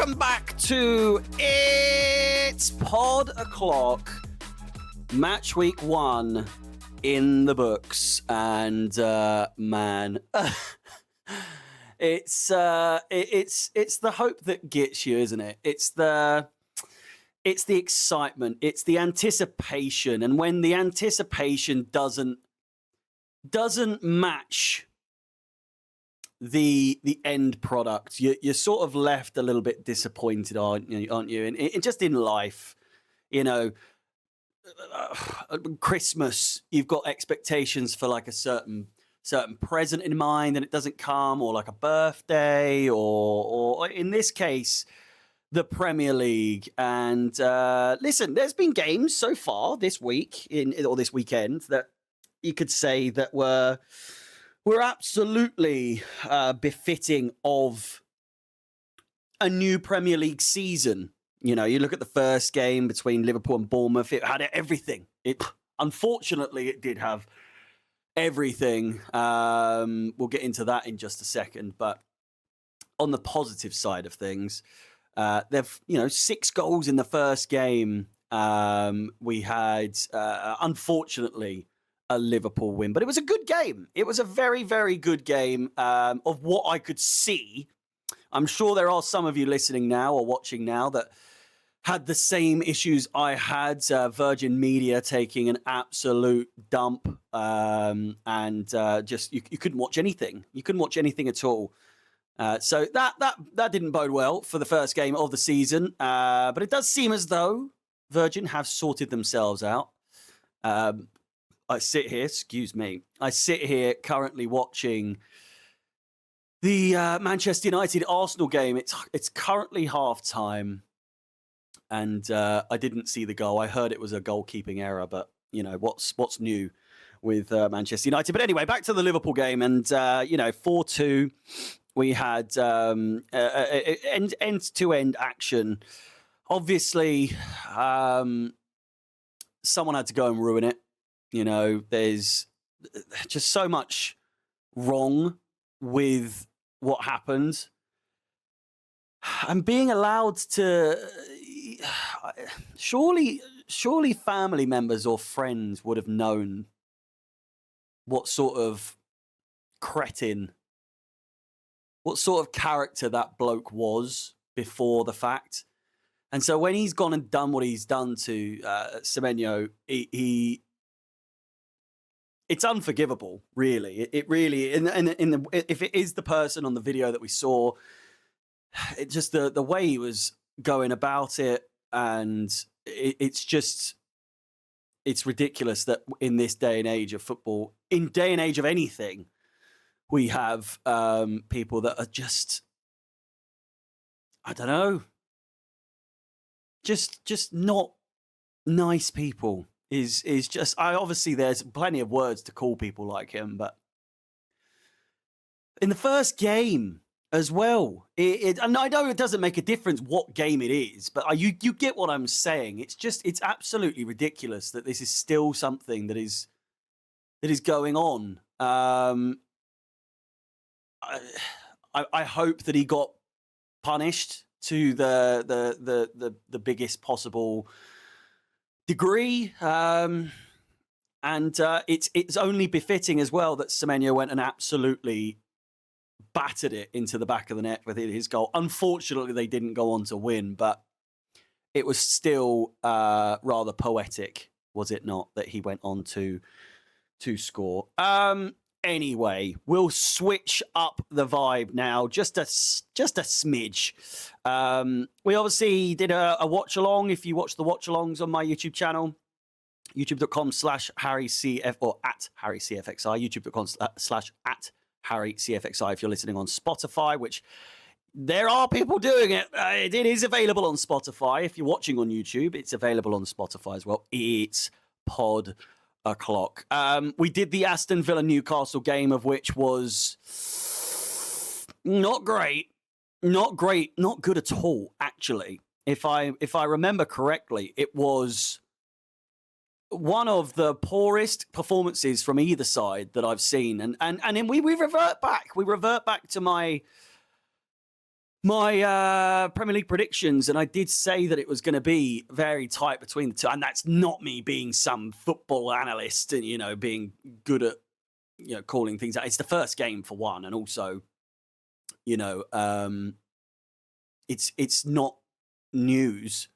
Welcome back to It's Pod O'Clock. Match week 1 in the books, and man, it's the hope that gets you, isn't it? It's the excitement, it's the anticipation, and when the anticipation doesn't match the end product, you're sort of left a little bit disappointed, aren't you? And it just in life, you know, Christmas, you've got expectations for like a certain present in mind, and it doesn't come, or like a birthday, or in this case, the Premier League. And listen, there's been games so far this week or this weekend that you could say that were absolutely befitting of a new Premier League season. You know, you look at the first game between Liverpool and Bournemouth, it had everything. Unfortunately, it did have everything. We'll get into that in just a second. But on the positive side of things, they've, 6 goals in the first game. We had, unfortunately, a Liverpool win, but it was a good game. It was a very, very good game of what I could see. I'm sure there are some of you listening now or watching now that had the same issues I had. Virgin Media taking an absolute dump, and just you couldn't watch anything. You couldn't watch anything at all. So that didn't bode well for the first game of the season. But it does seem as though Virgin have sorted themselves out. I sit here currently watching the Manchester United Arsenal game. It's currently half-time, and I didn't see the goal. I heard it was a goalkeeping error, but what's new with Manchester United? But anyway, back to the Liverpool game, and 4-2. We had end-to-end action. Obviously, someone had to go and ruin it. There's just so much wrong with what happened. And being allowed to... Surely family members or friends would have known what sort of cretin, what sort of character that bloke was before the fact. And so when he's gone and done what he's done to Semenyo, it's unforgivable, really. It really, if it is the person on the video that we saw, it just the way he was going about it, and it's ridiculous that in this day and age of football, in day and age of anything, we have people that are just, I don't know, just not nice people. Is just, obviously there's plenty of words to call people like him, but in the first game as well, and I know it doesn't make a difference what game it is, but you get what I'm saying. It's absolutely ridiculous that this is still something that is going on. I hope that he got punished to the biggest possible degree, and it's only befitting as well that Semenyo went and absolutely battered it into the back of the net with his goal. Unfortunately, they didn't go on to win, but it was still rather poetic, was it not, that he went on to score. Anyway, we'll switch up the vibe now, just a smidge. We obviously did a watch along. If you watch the watch alongs on my YouTube channel, youtube.com/HarryCF or @HarryCFXI, youtube.com/@HarryCFXI. If you're listening on Spotify, which there are people doing it, it is available on Spotify. If you're watching on YouTube, it's available on Spotify as well. It's Pod O'Clock. We did the Aston Villa Newcastle game, of which was not great, not good at all. Actually, if I remember correctly, it was one of the poorest performances from either side that I've seen, and then we revert back. We revert back to my my Premier League predictions, and I did say that it was going to be very tight between the two. And that's not me being some football analyst and, being good at, calling things out. It's the first game for one. And also, it's not news.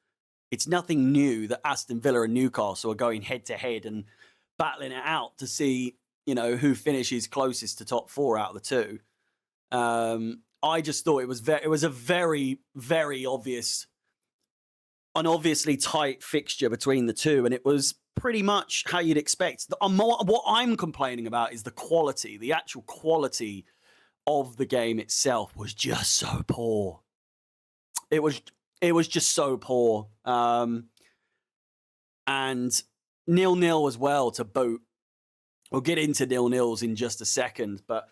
It's nothing new that Aston Villa and Newcastle are going head to head and battling it out to see, who finishes closest to top four out of the two. I just thought it was a very, very obviously tight fixture between the two, and it was pretty much how you'd expect. What I'm complaining about is the actual quality of the game itself was just so poor. It was just so poor, and 0-0 as well to boot. We'll get into 0-0s in just a second, but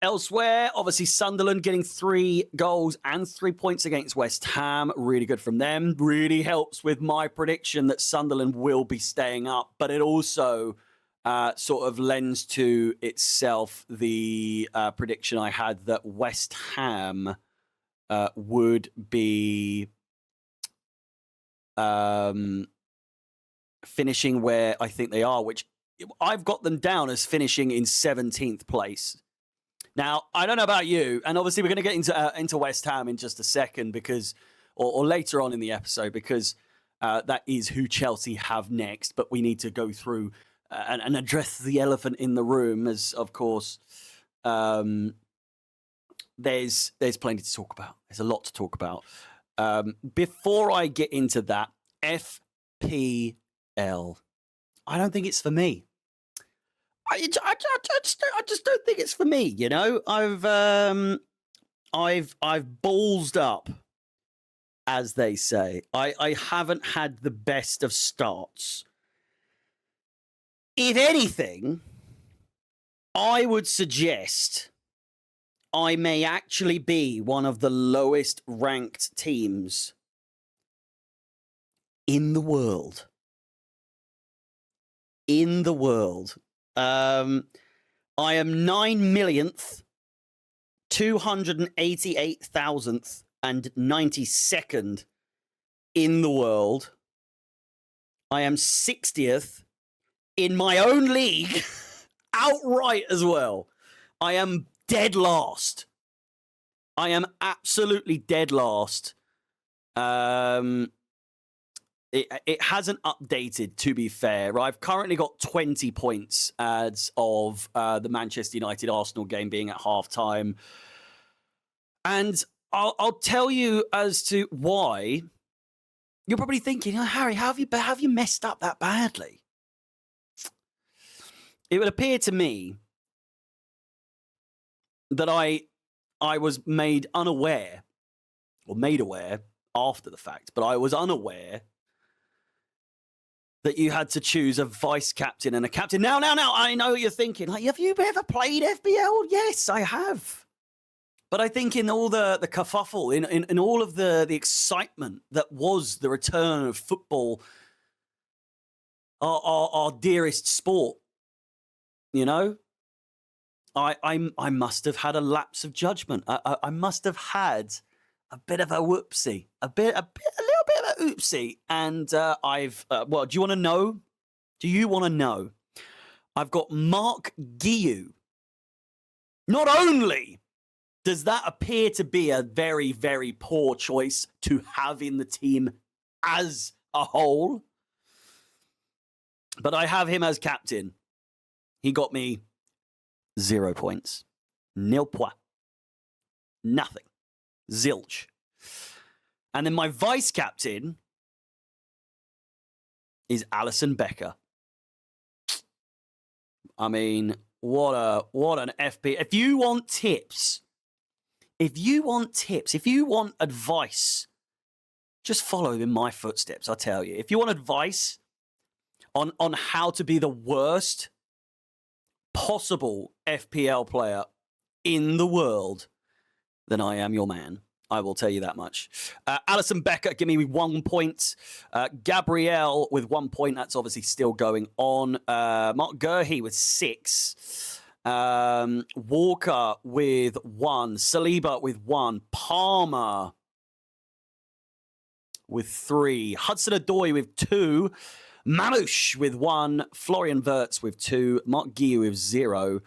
elsewhere, obviously Sunderland getting 3 goals and 3 points against West Ham. Really good from them. Really helps with my prediction that Sunderland will be staying up, but it also sort of lends to itself the prediction I had that West Ham would be finishing where I think they are, which I've got them down as finishing in 17th place. Now, I don't know about you, and obviously we're going to get into West Ham in just a second because, or later on in the episode, because that is who Chelsea have next. But we need to go through and address the elephant in the room, as of course there's plenty to talk about. There's a lot to talk about. Before I get into that, FPL, I don't think it's for me. I just don't think it's for me. I've ballsed up, as they say. I haven't had the best of starts. If anything, I would suggest I may actually be one of the lowest ranked teams in the world. I am 9,288,092nd in the world. I am 60th in my own league, outright as well. I am dead last. I am absolutely dead last. It hasn't updated, to be fair. I've currently got 20 points as of the Manchester United-Arsenal game being at halftime. And I'll tell you as to why. You're probably thinking, Harry, how have you messed up that badly? It would appear to me that I was made aware after the fact, but I was unaware that you had to choose a vice captain and a captain. Now, I know what you're thinking. Like, have you ever played FPL? Yes, I have. But I think in all the kerfuffle, in all of the excitement that was the return of football, our dearest sport, I must have had a lapse of judgment. I must have had a bit of a whoopsie, a little bit of a oopsie. And do you want to know? Do you want to know? I've got Mark Guiu. Not only does that appear to be a very, very poor choice to have in the team as a whole, but I have him as captain. He got me 0 points. Nil point. Nothing. Zilch. And then my vice captain is Alisson Becker. I mean, what an FP. If you want tips, if you want advice, just follow in my footsteps, I tell you. If you want advice on how to be the worst possible FPL player in the world, then I am your man. I will tell you that much. Alisson Becker, give me 1 point. Gabriel with 1 point. That's obviously still going on. Mark Gurhey with 6. Walker with 1. Saliba with 1. Palmer with 3. Hudson-Odoi with 2. Mamouche with 1. Florian Wirtz with 2. Mark Guiu with 0.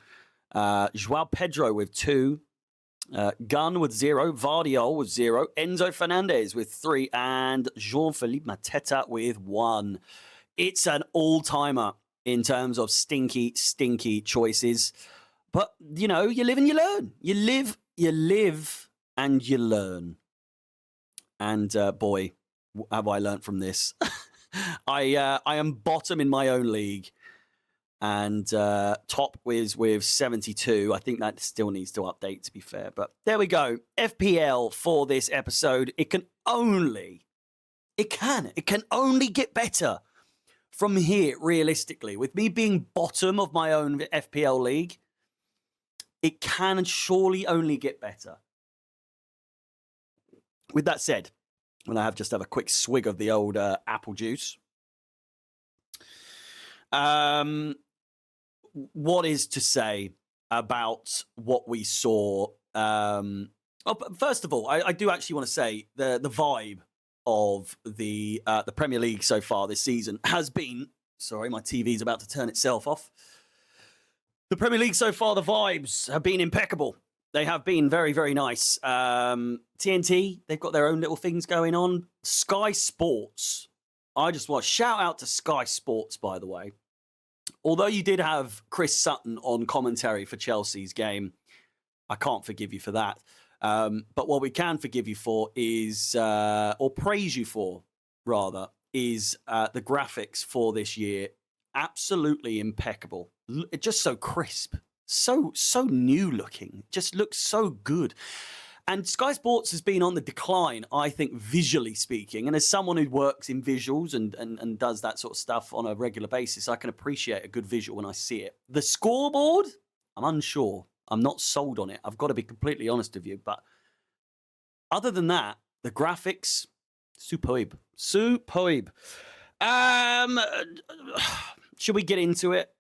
Joao Pedro with 2. Gunn with 0. Vardiol with 0. Enzo Fernandez with 3. And Jean-Philippe Mateta with 1. It's an all-timer in terms of stinky, stinky choices. But, you know, you live and you learn. You live and you learn. And boy, have I learned from this. I am bottom in my own league and top with 72. I think that still needs to update, to be fair. But there we go. FPL for this episode. It can only get better from here, realistically. With me being bottom of my own FPL league, it can surely only get better. With that said, when I just have a quick swig of the old apple juice. What is to say about what we saw? First of all, I do actually want to say the vibe of the Premier League so far this season has been... Sorry, my TV's about to turn itself off. The Premier League so far, the vibes have been impeccable. They have been very, very nice. TNT, they've got their own little things going on. Sky Sports. I just want to shout out to Sky Sports, by the way. Although you did have Chris Sutton on commentary for Chelsea's game, I can't forgive you for that. But what we can forgive you for is, or praise you for, rather, is the graphics for this year. Absolutely impeccable. It's just so crisp. So new looking. Just looks so good. And Sky Sports has been on the decline, I think, visually speaking. And as someone who works in visuals and does that sort of stuff on a regular basis, I can appreciate a good visual when I see it. The scoreboard, I'm unsure. I'm not sold on it. I've got to be completely honest with you. But other than that, the graphics, superb. Superb. Should we get into it?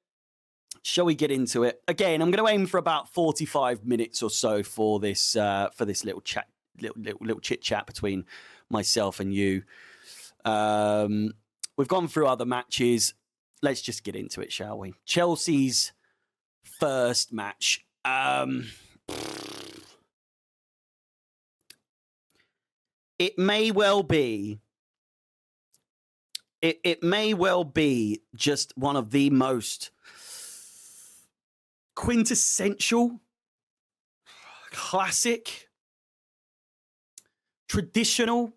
Shall we get into it? Again, I'm going to aim for about 45 minutes or so for this little chat, little chit chat between myself and you. We've gone through other matches. Let's just get into it, shall we? Chelsea's first match. It may well be. It may well be just one of the most quintessential, classic, traditional,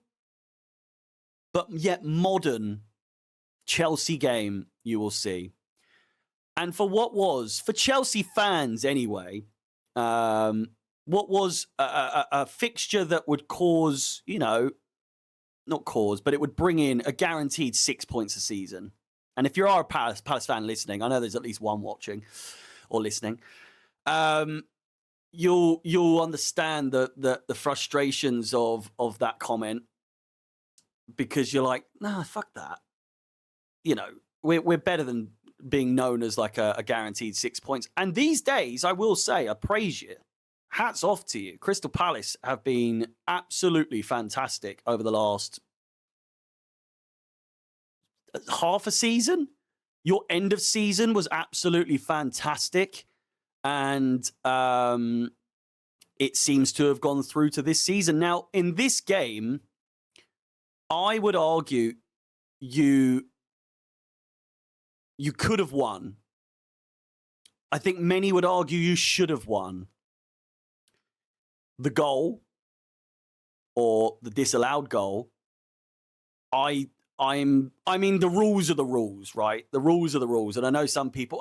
but yet modern Chelsea game you will see. And for Chelsea fans anyway, what was a fixture that would cause, not cause, but it would bring in a guaranteed 6 points a season. And if you are a Palace fan listening, I know there's at least one watching or listening, you'll understand the frustrations of that comment, because you're like, nah, fuck that. We're better than being known as like a guaranteed 6 points. And these days, I will say, I praise you. Hats off to you. Crystal Palace have been absolutely fantastic over the last half a season. Your end of season was absolutely fantastic. And it seems to have gone through to this season. Now, in this game, I would argue you could have won. I think many would argue you should have won. The goal, or the disallowed goal, I mean, the rules are the rules, right? The rules are the rules. And I know some people,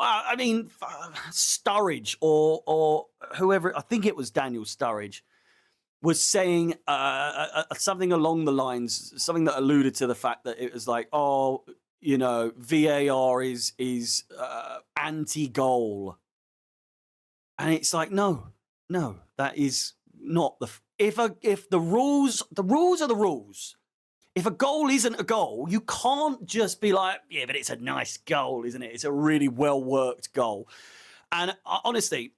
Sturridge or whoever, I think it was Daniel Sturridge, was saying something along the lines, something that alluded to the fact that it was like, VAR is anti-goal. And it's like, no, that is not if the rules are the rules. If a goal isn't a goal, you can't just be like, yeah, but it's a nice goal, isn't it? It's a really well-worked goal. And honestly,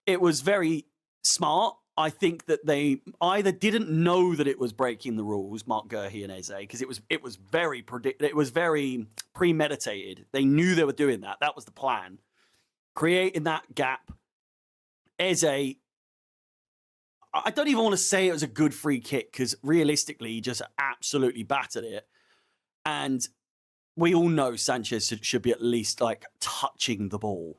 it was very smart. I think that they either didn't know that it was breaking the rules, Mark Gurhey and Eze, because it was very premeditated. They knew they were doing that. That was the plan. Creating that gap. Eze, I don't even want to say it was a good free kick because realistically, he just absolutely battered it. And we all know Sanchez should be at least like touching the ball.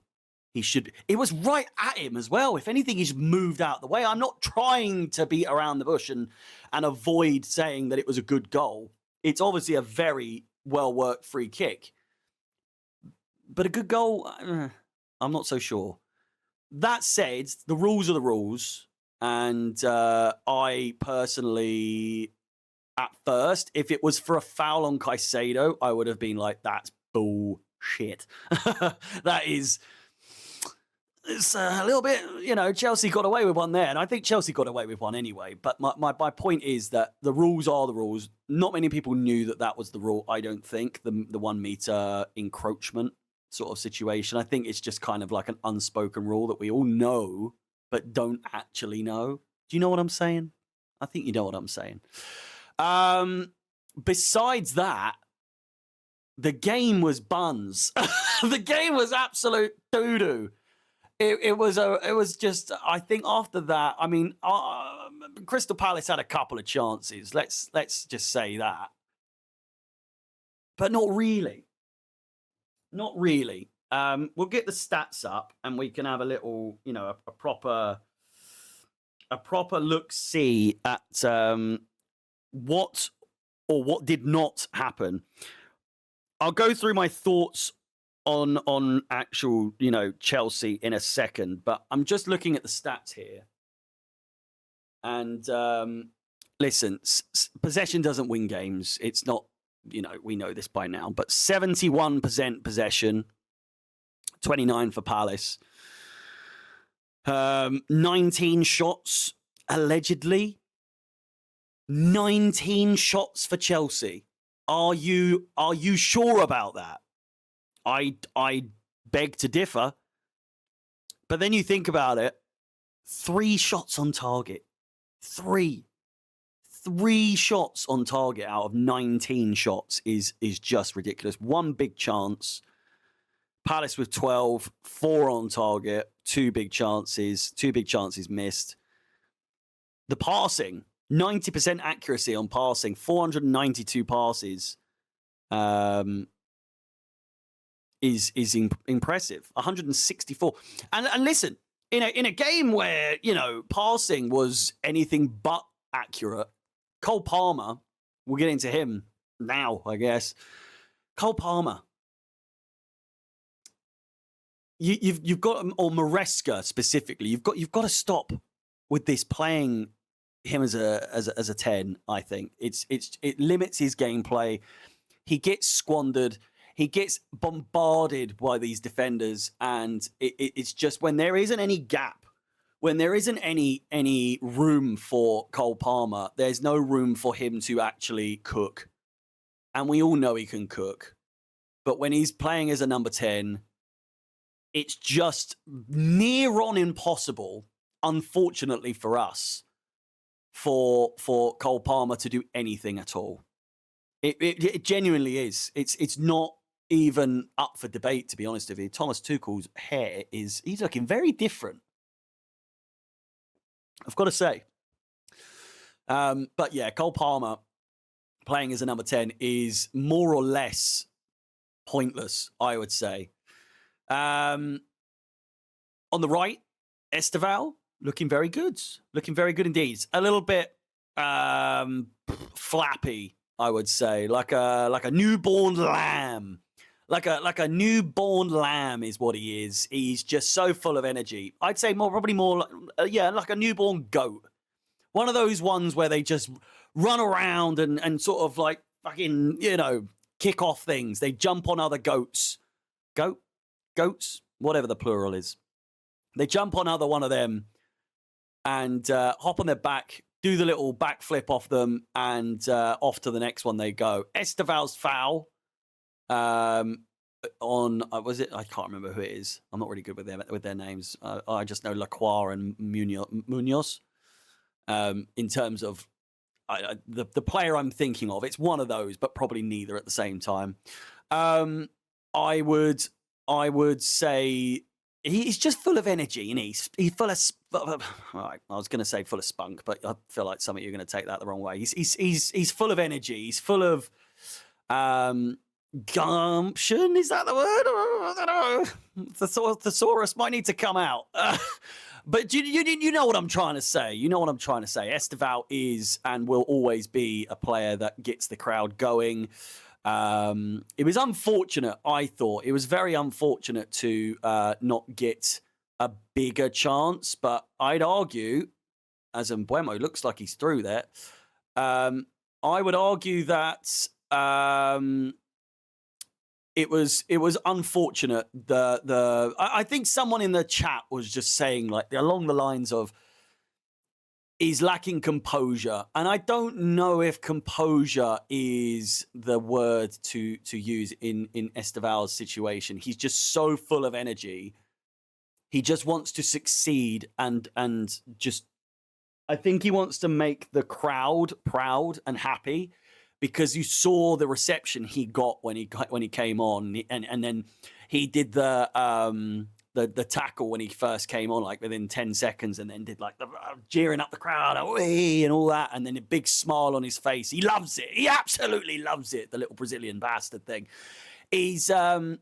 It was right at him as well. If anything, he's moved out of the way. I'm not trying to beat around the bush and avoid saying that it was a good goal. It's obviously a very well-worked free kick. But a good goal, I'm not so sure. That said, the rules are the rules. And I personally, at first, if it was for a foul on Caicedo, I would have been like, that's bullshit. It's a little bit, Chelsea got away with one there. And I think Chelsea got away with one anyway. But my point is that the rules are the rules. Not many people knew that was the rule, I don't think, the 1 meter encroachment sort of situation. I think it's just kind of like an unspoken rule that we all know, but don't actually know. Do you know what I'm saying? I think you know what I'm saying. Besides that, the game was buns. The game was absolute doo-doo. It was just, I think after that, I mean, Crystal Palace had a couple of chances. Let's just say that. But not really. Not really. We'll get the stats up and we can have a little, a proper look-see at what did not happen. I'll go through my thoughts on actual, Chelsea in a second, but I'm just looking at the stats here. And listen, possession doesn't win games. It's not, we know this by now, but 71% possession, 29 for Palace. 19 shots, allegedly. 19 shots for Chelsea. Are you sure about that? I beg to differ. But then you think about it, 3 shots on target. 3 shots on target out of 19 shots is just ridiculous. 1 big chance. Palace with 12, 4 on target, 2 big chances missed. The passing, 90% accuracy on passing, 492 passes. Is impressive. 164. And listen, in a game where, passing was anything but accurate, Cole Palmer, we'll get into him now, I guess. Cole Palmer. You've got, or Maresca specifically, you've got to stop with this playing him as a 10, I think. It limits his gameplay. He gets squandered. He gets bombarded by these defenders, and it's just when there isn't any gap, when there isn't any room for Cole Palmer, there's no room for him to actually cook. And we all know he can cook. But when he's playing as a number 10, it's just near on impossible, unfortunately for us, for Cole Palmer to do anything at all. It genuinely is. It's not even up for debate, to be honest with you. Thomas Tuchel's hair he's looking very different, I've got to say. But yeah, Cole Palmer playing as a number 10 is more or less pointless, I would say. On the right, Esteval looking very good. Looking very good indeed. A little bit flappy, I would say, like a newborn lamb. Like a newborn lamb is what he is. He's just so full of energy. I'd say probably more like a newborn goat. One of those ones where they just run around and sort of like fucking, kick off things. They jump on other goats. Goats, whatever the plural is. They jump on other one of them and hop on their back, do the little backflip off them, and off to the next one they go. Esteval's foul. on was it? I can't remember who it is. I'm not really good with their names. I just know Lacroix and Munoz. In terms of the player I'm thinking of, it's one of those, but probably neither at the same time. I would say he's just full of energy, and he's full of. Right, I was going to say full of spunk, but I feel like some of you are going to take that the wrong way. He's full of energy. He's full of gumption. Is that the word? I don't know. The thesaurus might need to come out. But you know what I'm trying to say. You know what I'm trying to say. Esteval is and will always be a player that gets the crowd going. It was unfortunate, I thought. It was very unfortunate to not get a bigger chance. But I'd argue, as Mbuemo looks like he's through there, I would argue that it was unfortunate. I think someone in the chat was just saying like along the lines of he's lacking composure, and I don't know if composure is the word to use in Esteval's situation. He's just so full of energy. He just wants to succeed and just I think he wants to make the crowd proud and happy. Because you saw the reception he got when he came on, and then he did the tackle when he first came on, like within 10 seconds, and then did like the jeering up the crowd, and all that, and then a big smile on his face. He loves it. He absolutely loves it. The little Brazilian bastard thing. He's a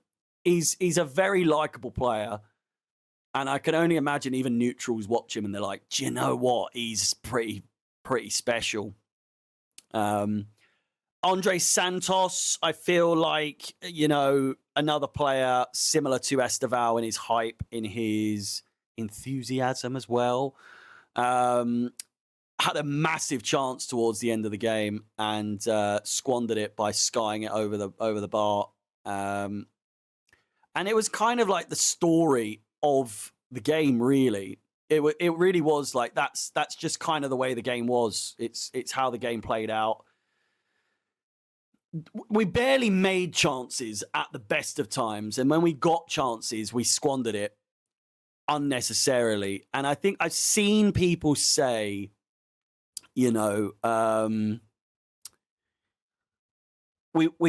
very likable player, and I can only imagine even neutrals watch him and they're like, do you know what? He's pretty special. Andre Santos, I feel like, another player similar to Esteval in his hype, in his enthusiasm as well. Had a massive chance towards the end of the game and squandered it by skying it over the bar. And it was kind of like the story of the game, really. It really was like that's just kind of the way the game was. It's how the game played out. We barely made chances at the best of times. And when we got chances, we squandered it unnecessarily. And I think I've seen people say, we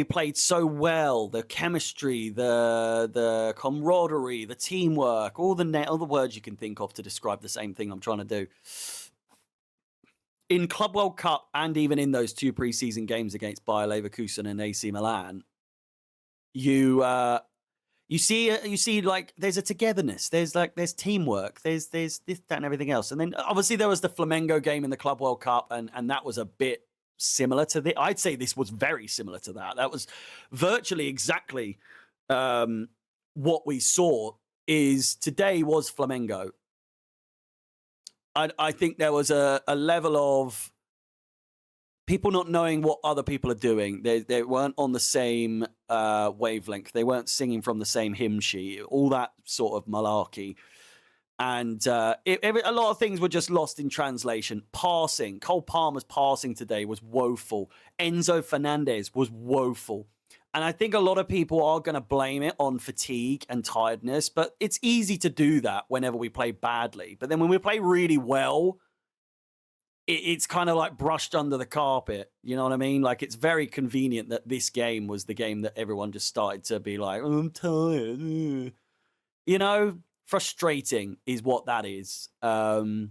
played so well, the chemistry, the camaraderie, the teamwork, all the words you can think of to describe the same thing I'm trying to do. In Club World Cup and even in those two preseason games against Bayer Leverkusen and AC Milan, you see like there's a togetherness, there's teamwork, there's this, that, and everything else. And then obviously there was the Flamengo game in the Club World Cup, and that was a bit similar to the. I'd say this was very similar to that. That was virtually exactly what we saw. Is today was Flamengo. I think there was a level of people not knowing what other people are doing. They weren't on the same wavelength. They weren't singing from the same hymn sheet. All that sort of malarkey. And a lot of things were just lost in translation. Passing. Cole Palmer's passing today was woeful. Enzo Fernandez was woeful. And I think a lot of people are going to blame it on fatigue and tiredness, but it's easy to do that whenever we play badly. But then when we play really well, it's kind of like brushed under the carpet. You know what I mean? Like, it's very convenient that this game was the game that everyone just started to be like, oh, I'm tired. Frustrating is what that is. But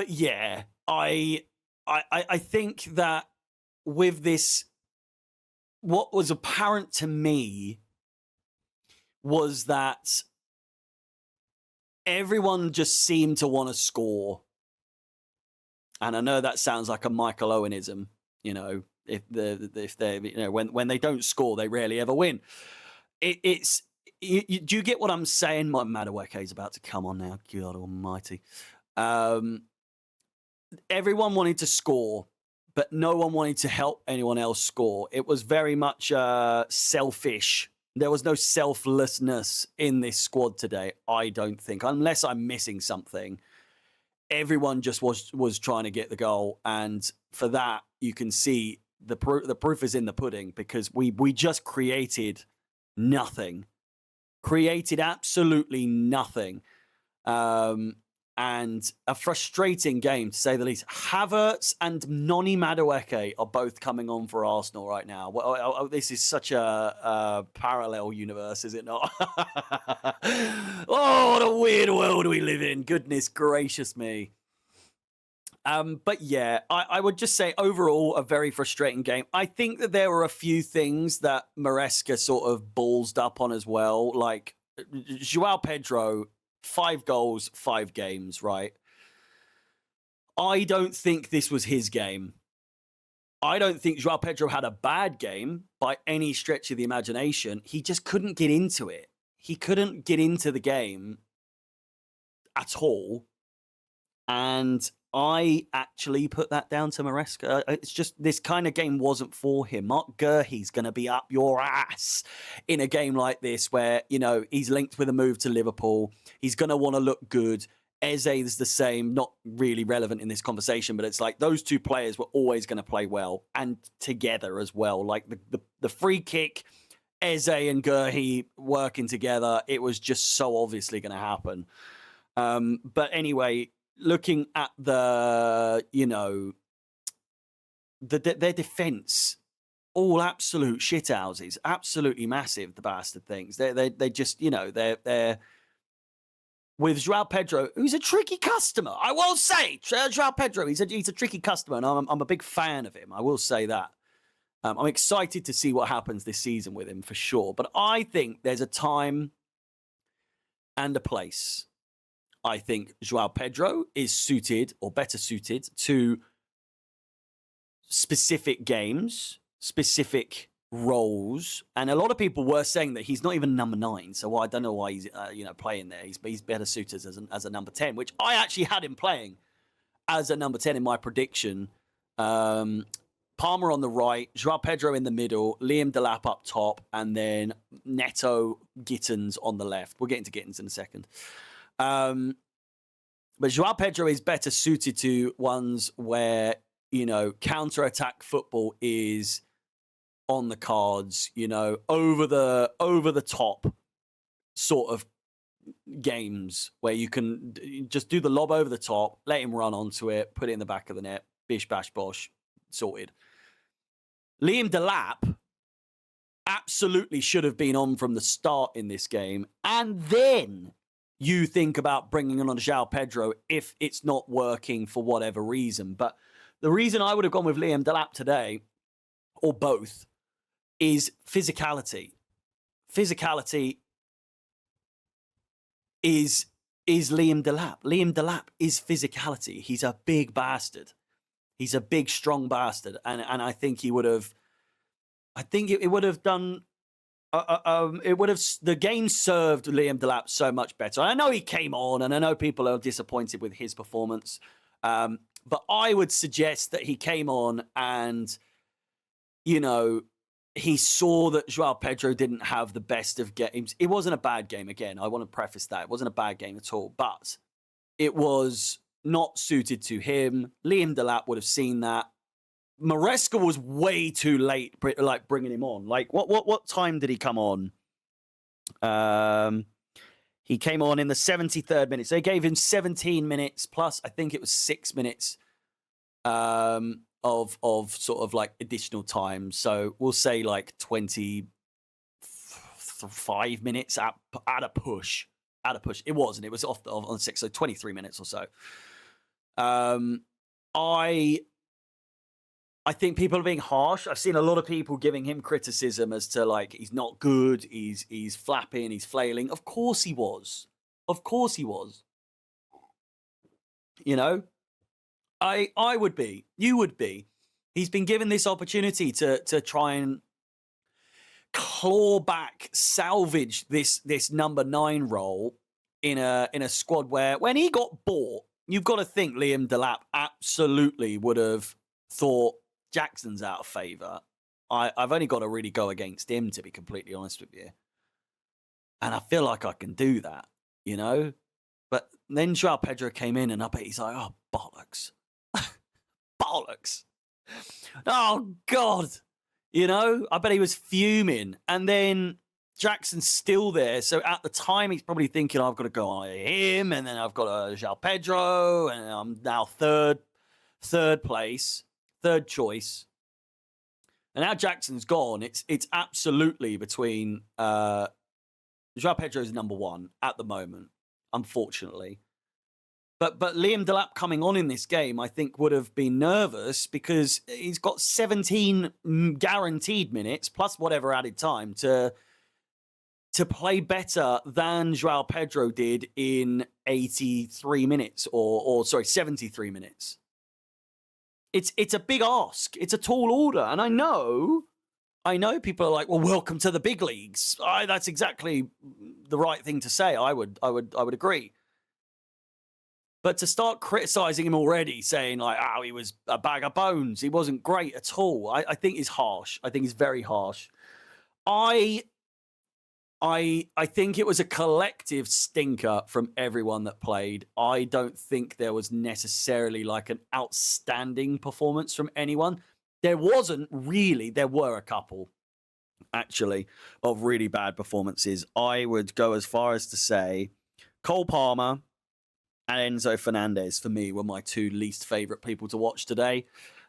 yeah, I think that with this, what was apparent to me was that everyone just seemed to want to score. And I know that sounds like a Michael Owenism, if they when they don't score, they rarely ever win. Do you get what I'm saying? My Madueke is about to come on now. God almighty. Everyone wanted to score, but no one wanted to help anyone else score. It was very much selfish. There was no selflessness in this squad today, I don't think, unless I'm missing something. Everyone just was trying to get the goal, and for that, you can see the proof is in the pudding, because we just created nothing. Created absolutely nothing. And a frustrating game, to say the least. Havertz and Noni Madueke are both coming on for Arsenal right now. Well, this is such a parallel universe, is it not? Oh, what a weird world we live in. Goodness gracious me. But yeah, I would just say overall a very frustrating game. I think that there were a few things that Maresca sort of ballsed up on as well. Like Joao Pedro, 5 goals, 5 games, right? I don't think this was his game. I don't think Joao Pedro had a bad game by any stretch of the imagination. He just couldn't get into it. He couldn't get into the game at all. And I actually put that down to Maresca. It's just this kind of game wasn't for him. Mark Gurley's going to be up your ass in a game like this where, you know, he's linked with a move to Liverpool. He's going to want to look good. Eze is the same, not really relevant in this conversation, but it's like those two players were always going to play well and together as well. Like the free kick, Eze and Gurley working together, it was just so obviously going to happen. But anyway, looking at the, you know, their defense, all absolute shithouses, absolutely massive. The bastard things. They just, you know, they're with Joao Pedro, who's a tricky customer. I will say, Joao Pedro, he's a tricky customer, and I'm a big fan of him. I will say that. I'm excited to see what happens this season with him for sure. But I think there's a time and a place. I think Joao Pedro is suited or better suited to specific games, specific roles. And a lot of people were saying that he's not even number 9. So I don't know why he's playing there. He's better suited as a number 10, which I actually had him playing as a number 10 in my prediction. Palmer on the right, Joao Pedro in the middle, Liam Delap up top, and then Neto Gittins on the left. We'll get into Gittins in a second. But Joao Pedro is better suited to ones where, you know, counter-attack football is on the cards, you know, over the top sort of games where you can just do the lob over the top, let him run onto it, put it in the back of the net, bish, bash, bosh, sorted. Liam Delap absolutely should have been on from the start in this game, and then you think about bringing on Joao Pedro if it's not working for whatever reason. But the reason I would have gone with Liam Delap today, or both, is physicality. Physicality is Liam Delap. Liam Delap is physicality. He's a big bastard. He's a big, strong bastard. And I think he would have... I think it would have done... the game served Liam Delap so much better. I know he came on, and I know people are disappointed with his performance, but I would suggest that he came on and, you know, he saw that Joao Pedro didn't have the best of games. It wasn't a bad game. Again, I want to preface that. It wasn't a bad game at all, but it was not suited to him. Liam Delap would have seen that. Maresca was way too late, like bringing him on. Like, what time did he come on? He came on in the 73rd minute. So they gave him 17 minutes plus, I think it was 6 minutes of sort of like additional time. So we'll say like 25 minutes at a push. At a push. It wasn't. It was off on 6, so 23 minutes or so. I think people are being harsh. I've seen a lot of people giving him criticism as to like he's not good, he's flapping, he's flailing. Of course he was. Of course he was. You know? I would be. You would be. He's been given this opportunity to try and claw back, salvage this number 9 role in a squad where when he got bought, you've got to think Liam Delap absolutely would have thought Jackson's out of favour. I've only got to really go against him, to be completely honest with you. And I feel like I can do that, you know? But then Joao Pedro came in and I bet he's like, oh, bollocks. Bollocks. Oh, God. You know? I bet he was fuming. And then Jackson's still there. So at the time, he's probably thinking, I've got to go on him, and then I've got João Pedro, and I'm now third place, third choice. And now Jackson's gone. It's absolutely between João Pedro's number one at the moment, unfortunately. But Liam Delap coming on in this game, I think, would have been nervous because he's got 17 guaranteed minutes plus whatever added time to play better than João Pedro did in 83 minutes or 73 minutes. It's a big ask. It's a tall order. And I know people are like, well, welcome to the big leagues. That's exactly the right thing to say. I would agree. But to start criticizing him already, saying like, oh, he was a bag of bones, he wasn't great at all, I think is harsh. I think it's very harsh. I think it was a collective stinker from everyone that played. I don't think there was necessarily like an outstanding performance from anyone. There wasn't really. There were a couple, actually, of really bad performances. I would go as far as to say Cole Palmer and Enzo Fernandez, for me, were my two least favorite people to watch today.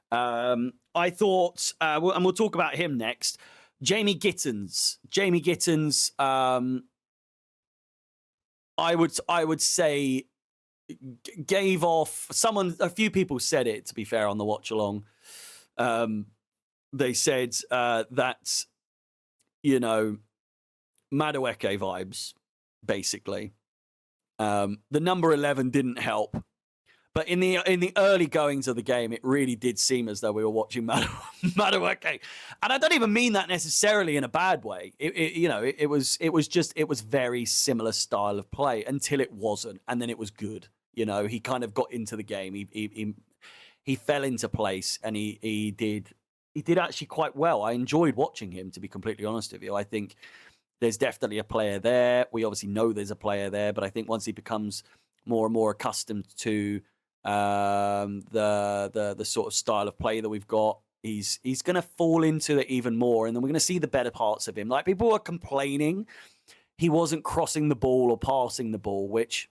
I thought, and we'll talk about him next, Jamie Gittins, I would say gave off a few people said it, to be fair, on the watch along. They said that, Madueke vibes, basically. The number 11 didn't help. But in the early goings of the game, it really did seem as though we were watching Madueke, and I don't even mean that necessarily in a bad way. It was very similar style of play until it wasn't, and then it was good. He kind of got into the game. He fell into place, and he did actually quite well. I enjoyed watching him, to be completely honest with you. I think there's definitely a player there. We obviously know there's a player there, but I think once he becomes more and more accustomed to the sort of style of play that we've got, he's going to fall into it even more, and then we're going to see the better parts of him. Like, people were complaining he wasn't crossing the ball or passing the ball, which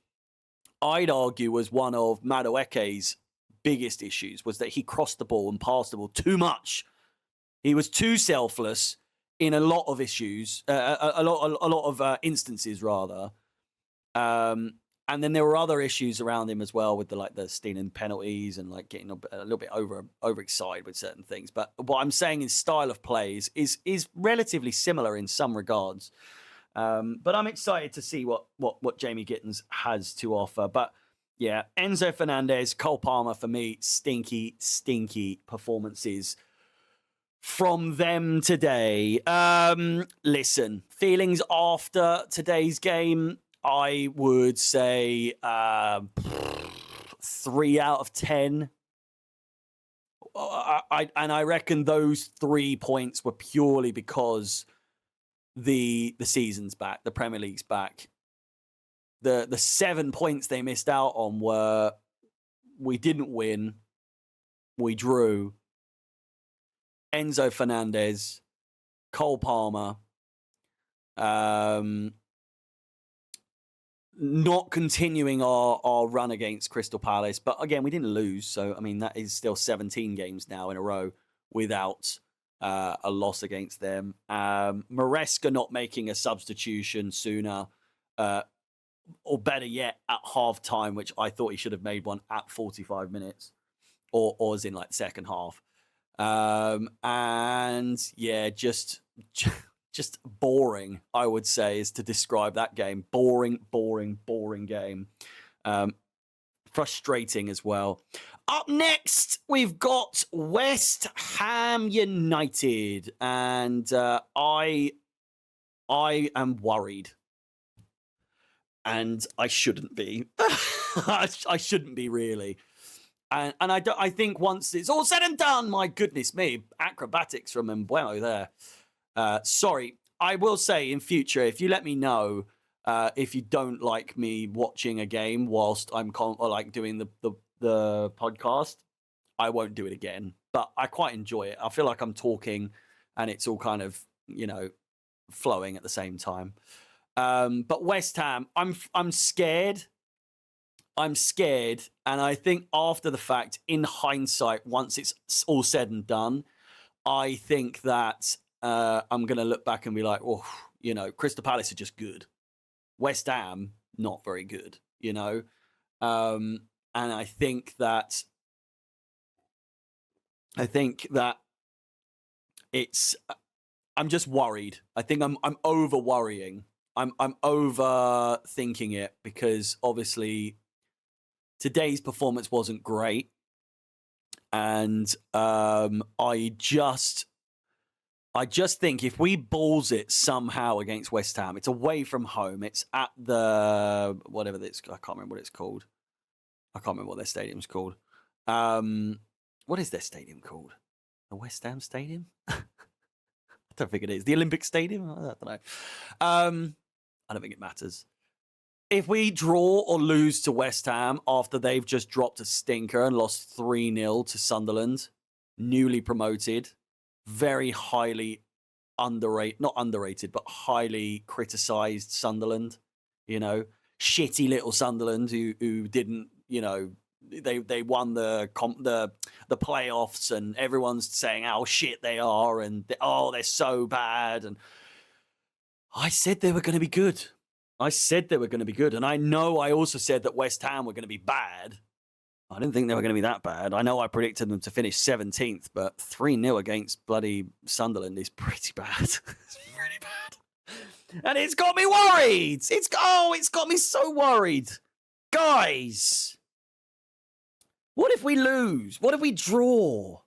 I'd argue was one of Madueke's biggest issues, was that he crossed the ball and passed the ball too much. He was too selfless in a lot of issues, a lot of instances rather. And then there were other issues around him as well, with the stealing penalties and like getting a little bit overexcited with certain things. But what I'm saying is style of plays is relatively similar in some regards. But I'm excited to see what Jamie Gittins has to offer. But yeah, Enzo Fernandez, Cole Palmer, for me, stinky performances from them today. Listen, feelings after today's game, I would say 3 out of 10. I reckon those 3 points were purely because the season's back, the Premier League's back. The 7 points they missed out on were, we didn't win, we drew. Enzo Fernandez, Cole Palmer, not continuing our run against Crystal Palace. But again, we didn't lose. So, I mean, that is still 17 games now in a row without a loss against them. Maresca not making a substitution sooner, or better yet, at half-time, which I thought he should have made one at 45 minutes, or as in like second half. And yeah, just boring, I would say, is to describe that game. Boring game. Frustrating as well. Up next, we've got West Ham United, and I am worried, and I shouldn't be. I shouldn't be, really. And I think once it's all said and done, my goodness me, acrobatics from Mbuemo there. Sorry, I will say in future, if you let me know if you don't like me watching a game whilst I'm doing the podcast, I won't do it again. But I quite enjoy it. I feel like I'm talking and it's all kind of, flowing at the same time. But West Ham, I'm scared. I'm scared, and I think after the fact, in hindsight, once it's all said and done, I think that I'm going to look back and be like, oh, Crystal Palace are just good. West Ham, not very good, and I think that it's. I'm just worried. I think I'm over worrying. I'm overthinking it because obviously today's performance wasn't great, and I just think if we balls it somehow against West Ham, it's away from home. It's at the whatever it's. I can't remember what it's called. I can't remember what their stadium's called. What is their stadium called? The West Ham Stadium? I don't think it is. The Olympic Stadium? I don't know. I don't think it matters. If we draw or lose to West Ham after they've just dropped a stinker and lost 3-0 to Sunderland, newly promoted, very highly not underrated, but highly criticised Sunderland, shitty little Sunderland who didn't, they won the playoffs and everyone's saying how shit they are and they're so bad. And I said they were going to be good. And I know I also said that West Ham were going to be bad. I didn't think they were going to be that bad. I know I predicted them to finish 17th, but 3-0 against bloody Sunderland is pretty bad. It's really bad. And it's got me worried. It's got me so worried. Guys, what if we lose? What if we draw?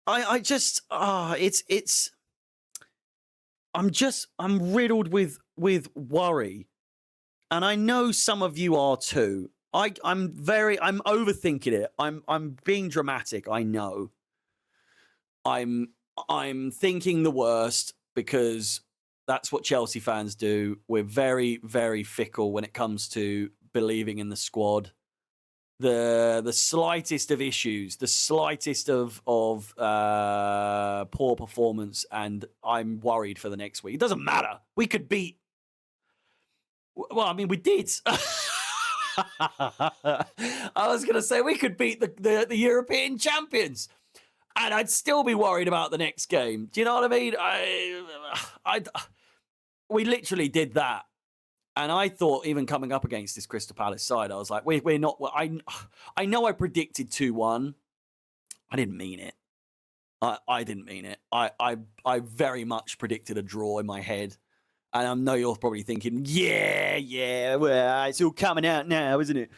I'm riddled with worry. And I know some of you are too. I'm overthinking it. I'm being dramatic. I know. I'm thinking the worst because that's what Chelsea fans do. We're very, very fickle when it comes to believing in the squad. The slightest of issues, the slightest of poor performance, and I'm worried for the next week. It doesn't matter. We could beat. Well, I mean, we did. I was going to say we could beat the European champions, and I'd still be worried about the next game. Do you know what I mean? We literally did that. And I thought, even coming up against this Crystal Palace side, I was like, we're not. I know I predicted 2-1. I didn't mean it. I didn't mean it. I very much predicted a draw in my head. And I know you're probably thinking, yeah, well, it's all coming out now, isn't it?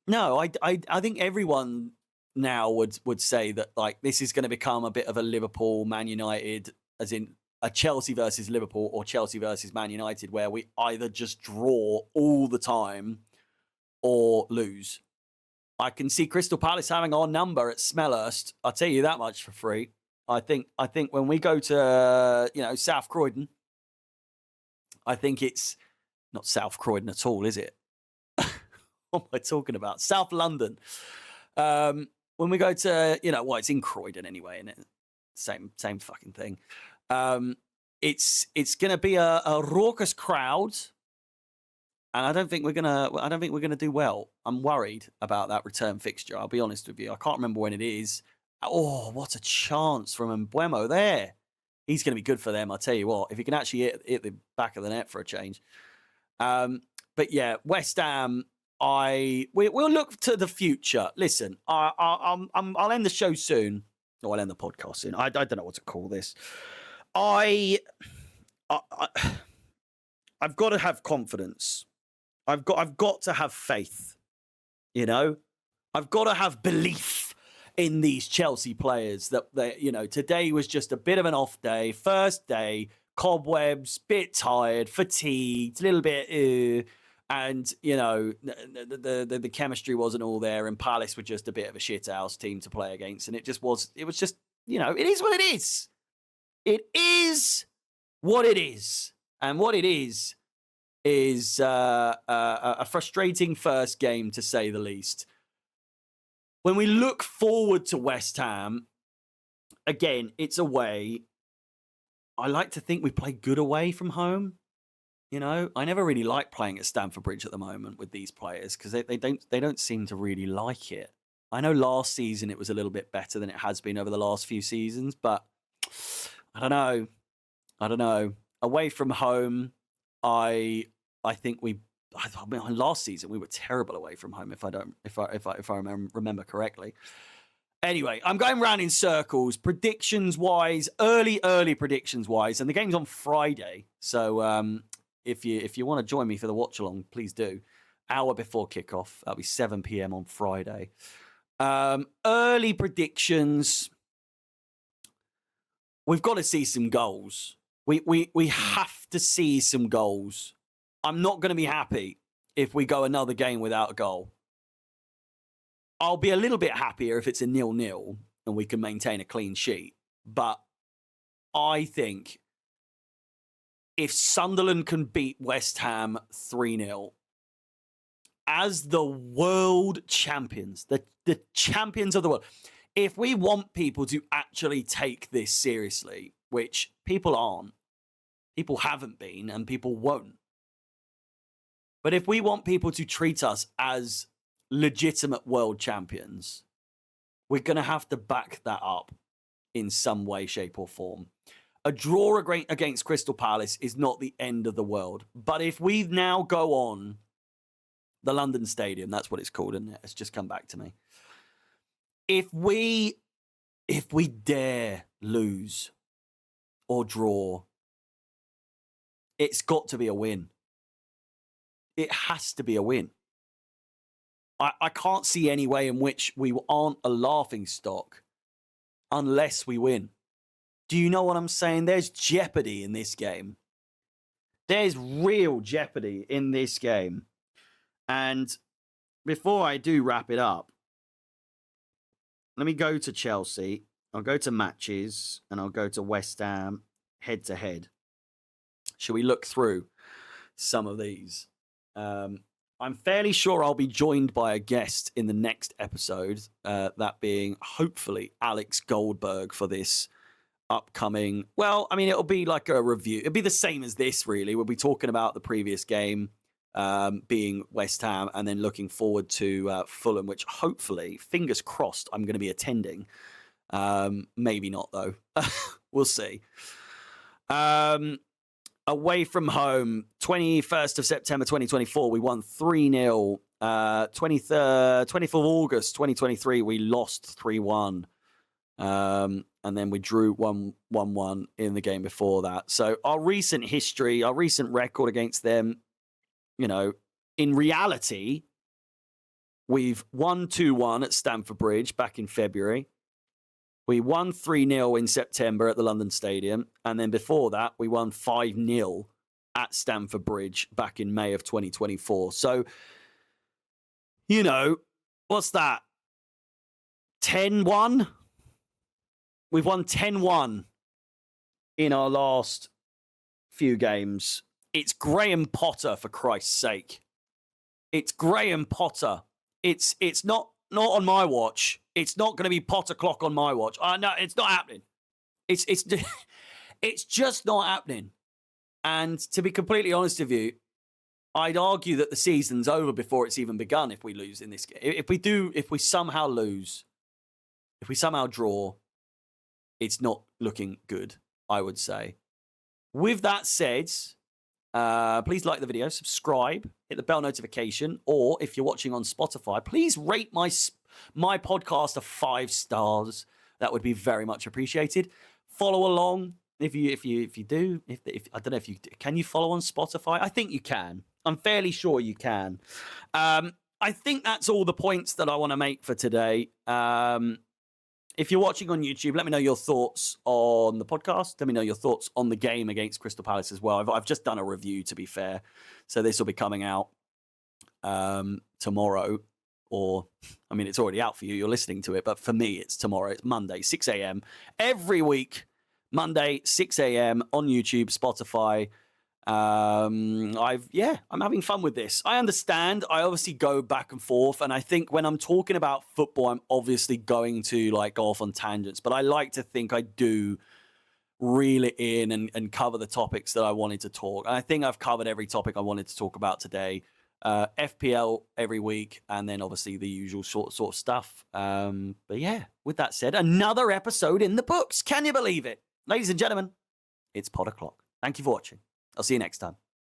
No, I think everyone now would say that like this is going to become a bit of a Liverpool, Man United, as in a Chelsea versus Liverpool or Chelsea versus Man United, where we either just draw all the time or lose. I can see Crystal Palace having our number at Smellhurst. I'll tell you that much for free. I think when we go to South Croydon, I think it's not South Croydon at all, is it? What am I talking about? South London. When we go to it's in Croydon anyway, isn't it? Same fucking thing. It's going to be a raucous crowd, and I don't think we're gonna do well. I'm worried about that return fixture. I'll be honest with you. I can't remember when it is. Oh, what a chance from Mbeumo there. He's going to be good for them. I'll tell you what. If he can actually hit the back of the net for a change. But yeah, West Ham. We'll look to the future. Listen, I'll end the show soon. No, I'll end the podcast soon. I don't know what to call this. I've got to have confidence. I've got to have faith. I've got to have belief in these Chelsea players that today was just a bit of an off day, first day, cobwebs, bit tired, fatigued, a little bit, and the chemistry wasn't all there, and Palace were just a bit of a shithouse team to play against, and it was just it is what it is. It is what it is. And what it is a frustrating first game, to say the least. When we look forward to West Ham, again, it's away. I like to think we play good away from home. You know, I never really like playing at Stamford Bridge at the moment with these players because they don't seem to really like it. I know last season it was a little bit better than it has been over the last few seasons, but I don't know. I don't know. Away from home, I think I mean, last season we were terrible away from home. If I remember correctly. Anyway, I'm going round in circles. Predictions wise, early predictions wise, and the game's on Friday. So if you want to join me for the watch along, please do. Hour before kickoff, that'll be 7 p.m. on Friday. Early predictions. We've got to see some goals. We have to see some goals. I'm not going to be happy if we go another game without a goal. I'll be a little bit happier if it's a 0-0 and we can maintain a clean sheet. But I think if Sunderland can beat West Ham 3-0, as the world champions, the champions of the world, if we want people to actually take this seriously, which people aren't, people haven't been, and people won't. But if we want people to treat us as legitimate world champions, we're going to have to back that up in some way, shape, or form. A draw against Crystal Palace is not the end of the world. But if we now go on the London Stadium, that's what it's called, isn't it? It's just come back to me. If we dare lose or draw, it's got to be a win. It has to be a win. I can't see any way in which we aren't a laughing stock unless we win. Do you know what I'm saying? There's jeopardy in this game. There's real jeopardy in this game. And before I do wrap it up, let me go to Chelsea. I'll go to matches and I'll go to West Ham head to head. Shall we look through some of these? I'm fairly sure I'll be joined by a guest in the next episode, that being hopefully Alex Goldberg for this upcoming. Well, I mean, it'll be like a review. It'll be the same as this, really. We'll be talking about the previous game, being West Ham, and then looking forward to Fulham, which hopefully, fingers crossed, I'm going to be attending. Maybe not, though. We'll see. Away from home, 21st of September 2024, we won 3-0. 24th of August 2023, we lost 3-1. And then we drew 1-1 in the game before that. So our recent history, our recent record against them, you know, in reality, we've won 2-1 at Stamford Bridge back in February. We won 3-0 in September at the London Stadium. And then before that, we won 5-0 at Stamford Bridge back in May of 2024. So, you know, what's that? 10-1? We've won 10-1 in our last few games. It's Graham Potter, for Christ's sake. It's Graham Potter. It's not on my watch. It's not going to be Potter clock on my watch. No, it's not happening. It's it's just not happening. And to be completely honest with you, I'd argue that the season's over before it's even begun if we lose in this game. If we somehow lose, if we somehow draw, it's not looking good, I would say. With that said, please like the video, subscribe, hit the bell notification, or if you're watching on Spotify, please rate my podcast 5 stars. That would be very much appreciated. Follow along if you do. If I don't know if you can you follow on Spotify. I think you can. I'm fairly sure you can. I think that's all the points that I want to make for today. If you're watching on YouTube, let me know your thoughts on the podcast. Let me know your thoughts on the game against Crystal Palace as well. I've just done a review, to be fair. So this will be coming out tomorrow. Or, I mean, it's already out for you. You're listening to it. But for me, it's tomorrow. It's Monday, 6 a.m. Every week, Monday, 6 a.m. on YouTube, Spotify. I'm having fun with this. I understand. I obviously go back and forth, and I think when I'm talking about football, I'm obviously going to like go off on tangents, but I like to think I do reel it in and cover the topics that I wanted to talk. And I think I've covered every topic I wanted to talk about today. FPL every week, and then obviously the usual sort of stuff. But yeah, with that said, another episode in the books. Can you believe it? Ladies and gentlemen, it's Pod O'Clock. Thank you for watching. I'll see you next time.